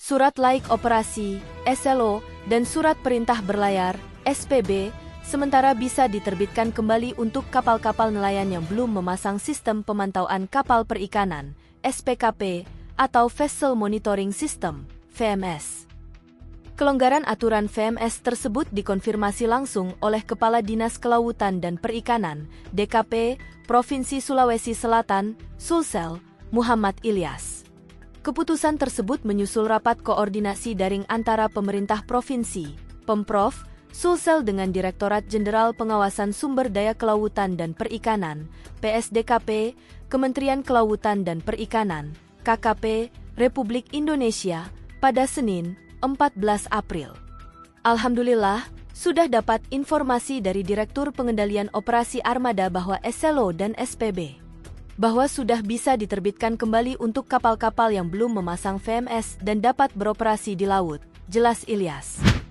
surat laik operasi, SLO, dan surat perintah berlayar, SPB, sementara bisa diterbitkan kembali untuk kapal-kapal nelayan yang belum memasang sistem pemantauan kapal perikanan, SPKP, atau Vessel Monitoring System, VMS. Kelonggaran aturan VMS tersebut dikonfirmasi langsung oleh Kepala Dinas Kelautan dan Perikanan, DKP, Provinsi Sulawesi Selatan, Sulsel, Muhammad Ilyas. Keputusan tersebut menyusul rapat koordinasi daring antara pemerintah provinsi, Pemprov, Sulsel dengan Direktorat Jenderal Pengawasan Sumber Daya Kelautan dan Perikanan, PSDKP, Kementerian Kelautan dan Perikanan, KKP, Republik Indonesia, pada Senin, 14 April. Alhamdulillah, sudah dapat informasi dari Direktur Pengendalian Operasi Armada bahwa SLO dan SPB bahwa sudah bisa diterbitkan kembali untuk kapal-kapal yang belum memasang VMS dan dapat beroperasi di laut, jelas Ilyas.